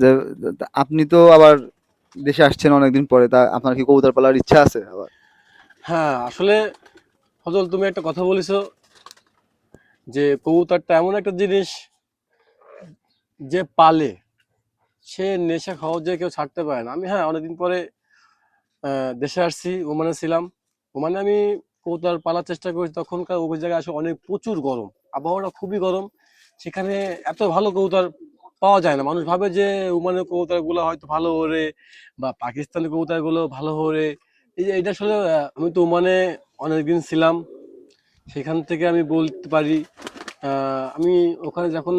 যে আপনি তো আবার দেশে আসছেন অনেকদিন পরে, তা আপনার কি কবুতর পালার ইচ্ছা আছে আবার? হ্যাঁ, আসলে ফজল, তুমি একটা কথা বলেছো যে কবুতরটা এমন একটা জিনিস যে পালে সে নেশা সহজে কেউ ছাড়তে পারে না। আমি হ্যাঁ অনেকদিন পরে দেশে আসছি, ওমানে ছিলাম। ওমানে আমি কবুতর পালার চেষ্টা করেছি, তখনকার ওই জায়গায় আসলে অনেক প্রচুর গরম, আবহাওয়াটা খুবই গরম। সেখানে এত ভালো কবুতর পাওয়া যায় না। মানুষ ভাবে যে ওমানের কবুতর গুলো হয়তো ভালো ওড়ে বা পাকিস্তানি কবুতর গুলো ভালো ওড়ে। এই যে এটা আসলে আমি তো ওমানে অনেকদিন ছিলাম, সেখান থেকে আমি বলতে পারি আমি ওখানে যখন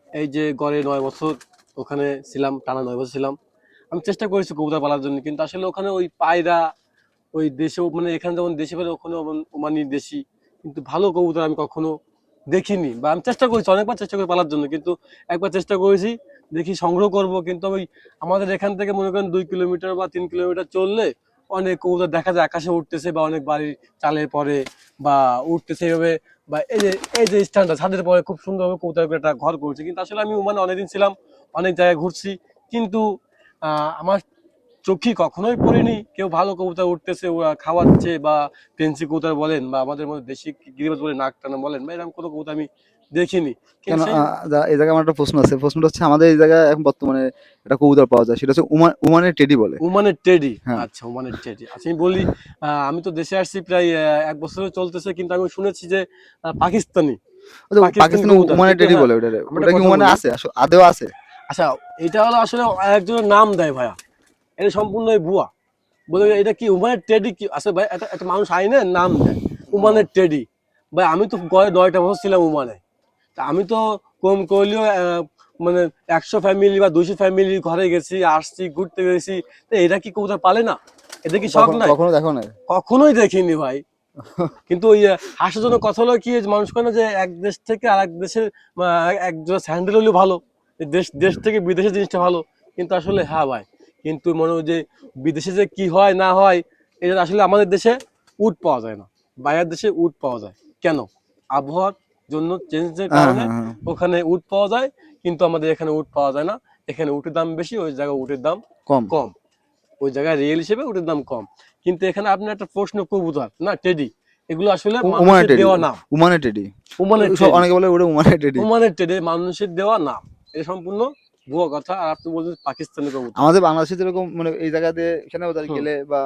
এই যে গড়ে 9 বছর ওখানে ছিলাম, টানা 9 বছর ছিলাম। আমি চেষ্টা করেছি কবুতর পালার জন্য, কিন্তু আসলে ওখানে ওই পায়রা ওই দেশে মানে এখানে যেমন দেশি পায়রা ওখানে ওমানি দেশি, কিন্তু ভালো কবুতর আমি কখনো দেখিনি। বা আমি চেষ্টা করেছি, অনেকবার চেষ্টা করি পালার জন্য, কিন্তু একবার চেষ্টা করেছি দেখি সংগ্রহ করব, কিন্তু ওই আমাদের এখান থেকে মনে করেন 2 কিলোমিটার বা 3 কিলোমিটার চললে অনেক কবুতর দেখা যায় আকাশে উঠতেছে বা অনেক বাড়ির চালের পরে বা উঠতেছে এইভাবে। বা এই যে স্থানটা ছাদের পরে খুব সুন্দরভাবে কবুতর একটা ঘর করছে। কিন্তু আসলে আমি ওমানে অনেকদিন ছিলাম, অনেক জায়গায় ঘুরছি, কিন্তু আমার চোখে কখনোই পড়িনি কেউ ভালো কবুতর উঠতেছে ওরা খাওয়াচ্ছে, বা ফেন্সি কবুতর বলেন বা আমাদের মধ্যে দেশি গিরিবাজ বলে নাক টানা বলেন, বা এরকম কোনো কবুতর আমি দেখিনি। কেন কিন্তু সেই এই জায়গায় আমার একটা প্রশ্ন আছে। প্রশ্নটা হচ্ছে, আমাদের এই জায়গায় এখন বর্তমানে একটা কবুতর পাওয়া যায়, সেটা হচ্ছে ওমানের টেডি বলে। ওমানের টেডি। হ্যাঁ। আচ্ছা, ওমানের টেডি, আচ্ছা আমি বলি। আমি তো দেশে আসছি প্রায় 1 বছর চলতেছে, কিন্তু আমি শুনেছি যে পাকিস্তানি ওই যে পাকিস্তানি পাকিস্তানে কবুতর। ওমানের কিন্তু টেডি হ্যাঁ, বলে ওটা। আমি একটা ওটা কি কথা ওমানে বলি। আছে আদেও আছে? আচ্ছা, এটা হলো আসলে একজনের নাম দেয় ভাইয়া, এটা সম্পূর্ণই ভুয়া। বলে এটা কি ওমানের টেডি কি আছে ভাই, একটা একটা মানুষ আইনে নাম দেয় ওমানের ও, টেডি। ভাই আমি তো গড়ে 9টা বছর ছিলাম ওমানে, তা আমি তো কম করলেও মানে 100 ফ্যামিলি বা 200 ফ্যামিলি ঘরে গেছি, আসছি, ঘুরতে গেছি। তো এটা কি কবুতর পালে না? এটা কি শখ কখনো নাই? কখনো দেখো না? কখনোই দেখিনি ভাই। কিন্তু ওই হাস্যজনক কথা হলো কি, যে মানুষ কেন যে এক দেশ থেকে আর এক দেশের এক জোড়া স্যান্ডেল হলেও ভালো, এই দেশ দেশ থেকে বিদেশের জিনিসটা ভালো। কিন্তু আসলে হ্যাঁ ভাই, কিন্তু মনে হয় যে বিদেশে যে কি হয় না হয়, এটা আসলে আমাদের দেশে উট পাওয়া যায় না, বাইরের দেশে উট পাওয়া যায়। কেন? আবহাওয়ার জন্য চেঞ্জের হ্যাঁ, কারণে হ্যাঁ, হ্যাঁ। ওখানে উট পাওয়া যায়, কিন্তু আমাদের এখানে উট পাওয়া যায় না। এখানে উটের দাম বেশি, ওই জায়গায় উটের দাম কম। কম। ওই জায়গায় রিয়েল হিসেবে ওটার দাম কম। কিন্তু এখানে আপনি একটা প্রশ্ন, কবুতর না টেডি, এগুলো আসলে ওমানের মানুষের টেডি। দেওয়া নাম। ওমানের টেডি। ওমানের সব টেডি, অনেকে বলে ওটা ওমানের টেডি। ওমানের টেডি মানুষের দেওয়া নাম। এটা সম্পূর্ণ ভুয়া কথা। আর আপনি বলছেন পাকিস্তানি কবুতর। আমাদের বাংলাদেশে যেরকম মানে এই জায়গাতে এখানেও তার হুম গেলে বা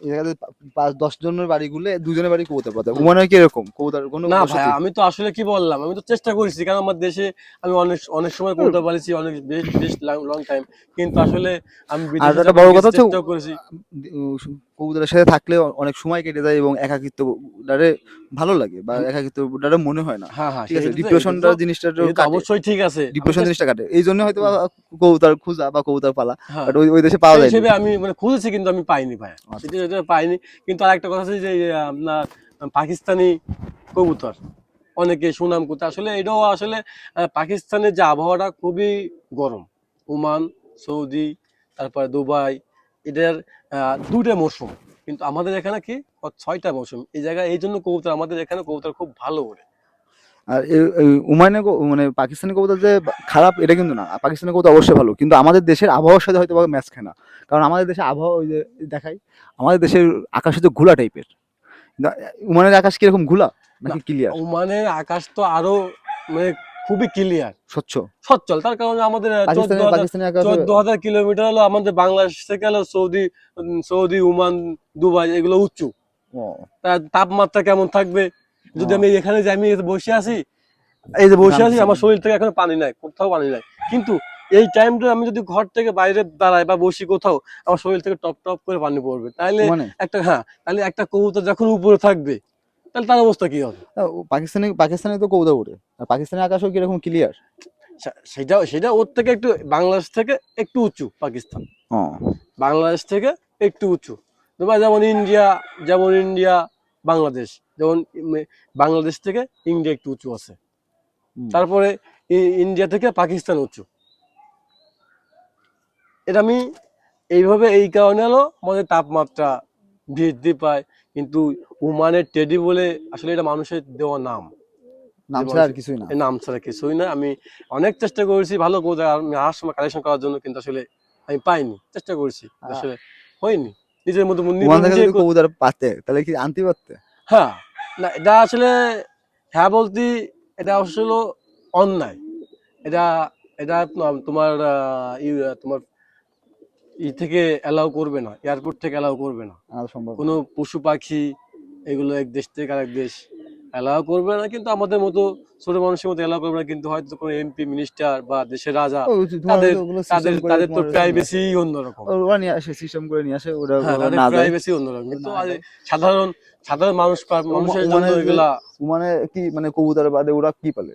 এই জায়গাতে 5-10 জনের বাড়ি ঘুরলে 2 জনের বাড়ি কবুতর পাতা। হুম। ওমানে কি এরকম কবুতর কোনো না ভাই, বসতি? আমি তো আসলে কি বললাম, আমি তো চেষ্টা করেছি, কারণ আমার দেশে আমি অনেক অনেক সময় কবুতর পালিছি, অনেক বেশ বেশ লং টাইম। কিন্তু আসলে আমি আর বিদেশে একটা যখন বড় কথা গেছি হচ্ছে, চেষ্টাও করেছি। কবুতরের সাথে থাকলে অনেক সময় কেটে যায় এবং একাকিত্বটারে ভালো লাগে, বা একাকিত্বটারে মনে হয় না। হ্যাঁ হ্যাঁ, ঠিক আছে, এটা ডিপ্রেশনটা তো জিনিসটা এটা তো কাটে। অবশ্যই ঠিক আছে। আমি ডিপ্রেশন চেষ্টা জিনিসটা কাটে, এই জন্য হয়তো বা কবুতর খোঁজা বা কবুতর পালা। হ্যাঁ, বাট ওই ওই দেশে পাওয়া সেই যায়নি। হিসেবে আমি মানে খুঁজেছি, কিন্তু আমি পাইনি ভাই। আচ্ছা, সেটা আচ্ছা। এটা পাইনি। কিন্তু আরেকটা কথা আছে যে আপনার পাকিস্তানি কবুতর অনেকে সুনাম করতে, আসলে এটাও আসলে পাকিস্তানের যে আবহাওয়াটা খুবই গরম। ওমান, সৌদি, তারপরে দুবাই, এদের 2টা মৌসুম। কিন্তু আমাদের এখানে কি 6টা মৌসুম। এই জায়গায় এই জন্য কবুতর আমাদের এখানে কবুতর খুব ভালো ওড়ে। আর ওমানে মানে পাকিস্তানি কবুতর যে খারাপ এটা কিন্তু না, পাকিস্তানি কবুতর অবশ্যই ভালো, কিন্তু আমাদের দেশের আবহাওয়ার সাথে হয়তো ম্যাচ খায় না। কারণ আমাদের দেশে আবহাওয়া ওই যে দেখাই, আমাদের দেশের আকাশ হচ্ছে ঘোলা টাইপের। ওমানের আকাশ কিরকম, ঘোলা না, নাকি ক্লিয়ার? ওমানের আকাশ তো আরো মানে খুবই ক্লিয়ার, স্বচ্ছ। সচ্ছল। তার কারণে আমাদের চোদ্দ পাকিস্তানের হাজার পাকিস্তানি আকাশ। 14,000 কিলোমিটার হলো আমাদের বাংলাদেশ থেকে হলো সৌদি। সৌদি, ওমান, দুবাই এগুলো উঁচু। ও, তার তাপমাত্রা কেমন থাকবে? যদি ও, আমি এখানে যে আমি এই যে বসে আছি, এই যে বসে আছি, ঘামতেছে। আমার শরীর থেকে এখনো পানি নাই, কোথাও পানি নাই। কিন্তু এই টাইমটা আমি যদি ঘর থেকে বাইরে দাঁড়াই বা বসি কোথাও, আমার শরীর থেকে টপ টপ করে পানি পড়বে। তাইলে ওমানে একটা, হ্যাঁ, তাহলে একটা কবুতর যখন উপরে থাকবে, তাহলে তার অবস্থা কি হবে? পাকিস্তানি পাকিস্তানে তো কবুতর ওঠে, আর পাকিস্তানের আকাশও কিরকম ক্লিয়ার? সেটা সেটা ওর থেকে একটু, বাংলাদেশ থেকে একটু উঁচু পাকিস্তান, ও। বাংলাদেশ থেকে একটু উঁচু। তোমার যেমন ইন্ডিয়া, যেমন ইন্ডিয়া বাংলাদেশ, যেমন বাংলাদেশ থেকে ইন্ডিয়া একটু উঁচু আছে। হুম। তারপরে ইন্ডিয়া থেকে পাকিস্তান উঁচু। এটা আমি এইভাবে এই কারণে হলো আমাদের তাপমাত্রা বৃদ্ধি পায়। কিন্তু ওমানের টেডি বলে আসলে এটা মানুষের দেওয়া নাম। নাম ছাড়া আর কিছুই না। এই নাম ছাড়া কিছুই না। আমি অনেক চেষ্টা করেছি ভালো কবুতর আমি হাঁস কালেকশন করার জন্য, কিন্তু আসলে আমি পাইনি। চেষ্টা করেছি, কিন্তু আসলে হয়নি। নিজের মতো ওমান থেকে নিজে যদি কবুতর পাতে তাহলে কি আনতে পারতে? হ্যাঁ, না এটা আসলে হ্যাঁ বলতে এটা আসলে অন্যায়। এটা এটা তোমার তোমার থেকে অ্যালাউ করবে না, এয়ারপোর্ট থেকে অ্যালাউ করবে না। আনা সম্ভব না। কোনো পশু পাখি এগুলো এক দেশ থেকে আরেক দেশ অ্যালাউ করবে না, কিন্তু আমাদের মতো ছোট মানুষের মতো অ্যালাউ করবে না। কিন্তু হয়তো কোনো এমপি মিনিস্টার বা দেশের রাজা, তোমার তাদের ওগুলো তাদের সিস্টেম করে তাদের তো তোমার নিয়ে আসে। প্রাইভেসি অন্যরকম। ওরা নিয়ে আসে, সিস্টেম করে নিয়ে আসে, ওরা হ্যাঁ, ওরা তাদের না যায়, প্রাইভেসি অন্যরকম, ওরা কিন্তু না আর যায়। সাধারণ সাধারণ মানুষের জন্য ওমানে যে এগুলা ওমানে কি মানে কবুতর বাদে ওরা কি পালে?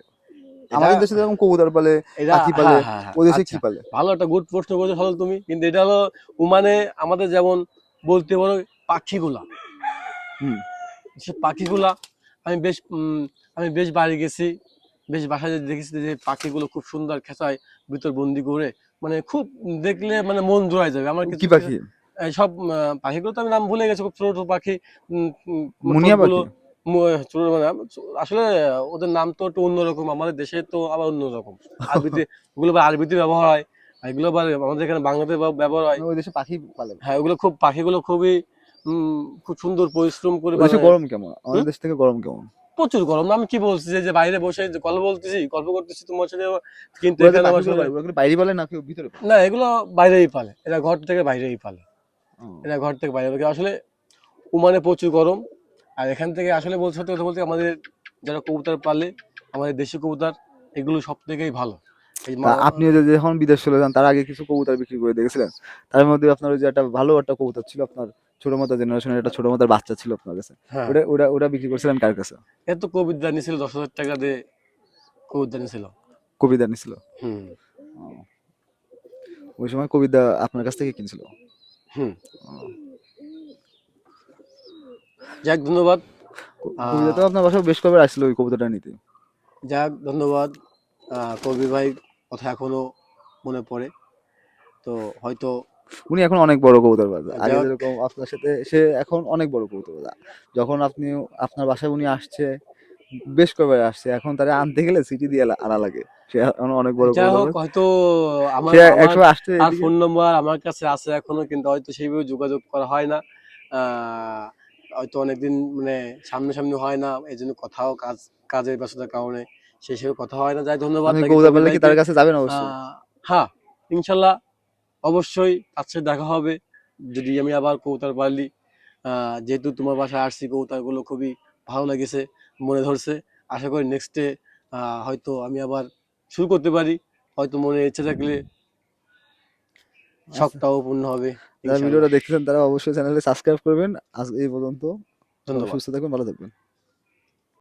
এটা আমাদের দেশে যেরকম কবুতর পালে, এটা পাখি পালে, হ্যাঁ হ্যাঁ হ্যাঁ ওই দেশে কি আচ্ছা, পালে? ভালো একটা গুড প্রশ্ন করেছো সজল তুমি। কিন্তু এটা হলো ওমানে আমাদের যেমন বলতে পারো পাখিগুলা, হুম। সে পাখিগুলা আমি বেশ আমি বেশ বাড়ি গেছি, বেশ বাসায় যেয়ে দেখেছি যে পাখিগুলো খুব সুন্দর খেঁচায় ভিতর বন্দি করে, মানে খুব দেখলে মানে মন জোড়ায় যাবে আমার। কি কিছু কিছু পাখি? এই সব পাখিগুলো তো আমি নাম ভুলে গেছি, খুব ছোট ছোট পাখি। মুনিয়া ঠোঁটগুলো পাখি? ছোট মানে আসলে ওদের নাম তো একটু অন্যরকম, আমাদের দেশে তো আবার অন্যরকম। আরবিতে ওগুলো আবার আরবিতে ব্যবহার হয়, আর এগুলো আবার আমাদের এখানে বাংলাতে ব্যবহার হয়। মানে ওই দেশে পাখি পালে না। হ্যাঁ, ওগুলো খুব পাখিগুলো খুবই খুব সুন্দর পরিশ্রম করে ওই দেশে বানায়। গরম কেমন? আমাদের হুম? দেশ থেকে গরম কেমন? প্রচুর গরম। আমি কি বলছি যে বাইরে বসে যে গল্প বলতেছি, গল্প করতেছি তোমার সাথে, কিন্তু ওরা যে এখানে আমার পাখিগুলো সাথে পালে, ওরা কি বাইরে পালে না কেউ ভিতরে পালে? না, এগুলো বাইরেই পালে, এরা ঘর থেকে বাইরেই পালে, ও। এরা ঘর থেকে বাইরে পালে। আসলে ওমানে প্রচুর গরম। আর এখান থেকে আসলে বলতে সত্যি কথা বলতে আমাদের যারা কবুতর পালে, আমাদের দেশি কবুতর এগুলো সব থেকেই ভালো। এই তা আপনি যে যখন বিদেশ চলে যান তার আগে কিছু কবুতর বিক্রি করে দেখেছিলেন? তার মধ্যে আপনার ওই যে একটা ভালো একটা কবুতর ছিল, আপনার ছোট মাথার জেনারেশনের একটা ছোট মাথার বাচ্চা ছিল আপনার কাছে, হ্যাঁ, ওটা ওটা ওটা বিক্রি করছিলেন কার কাছে? এত কবিতা নিয়েছিল 10,000 টাকা দিয়ে, কবিতা নিয়েছিল। কবিতা নিছিল? হুম ও। ওই সময় কবিতা আপনার কাছ থেকে কিনছিল? হুম ও। যাক ধন্যবাদ। কবিতা তো আহ আপনার বাসায় বেশ কবে আসছিল ওই কবিতাটা নিতে? যাক ধন্যবাদ। কবির ভাই কথা এখনো মনে পড়ে। তো হয়তো উনি এখন অনেক বড় কবুতরবাজ। আগে যাক যেরকম আপনার সাথে, সে এখন অনেক বড় কবুতরবাজ। যখন আপনি আপনার বাসায় উনি আসছে, বেশ কয়েকবার আসছে, এখন তারে আনতে গেলে সিটি দিয়ে আনা লাগে। সে এখন অনেক বড় যাই হোক, কবুতরবাজ। হয়তো সে আমার আমার একসময় আসছে তার এদিকে। ফোন নম্বর আমার কাছে আছে এখনো, কিন্তু হয়তো সেইভাবে যোগাযোগ করা হয় না। আহ, হয়তো অনেকদিন মানে সামনাসামনি হয় না, এই জন্য কথাও কাজের ব্যস্ততার কারণে সেই হিসেবে কথা হয় না। যাই ধন্যবাদ আপনি তাকে, কবুতর কবির পাললে কি ভাইকে। তার কাছে যাবেন অবশ্যই? হ্যাঁ, ইনশাল্লাহ অবশ্যই তার সাথে দেখা হবে যদি আমি আবার কবুতর পালি। যেহেতু তোমার বাসায় আসছি, কবুতরগুলো খুবই ভালো লেগেছে, মনে ধরছে। আশা করি নেক্সটে হয়তো আমি আবার শুরু করতে পারি, হয়তো মনে ইচ্ছে থাকলে আচ্ছা, শখটাও পূর্ণ হবে যারা ইনশাল্লাহ। ভিডিওটা দেখতেছেন তারা অবশ্যই চ্যানেলটি সাবস্ক্রাইব করবেন। আজ এই পর্যন্ত। সবাই ধন্যবাদ। সুস্থ থাকবেন, ভালো থাকবেন।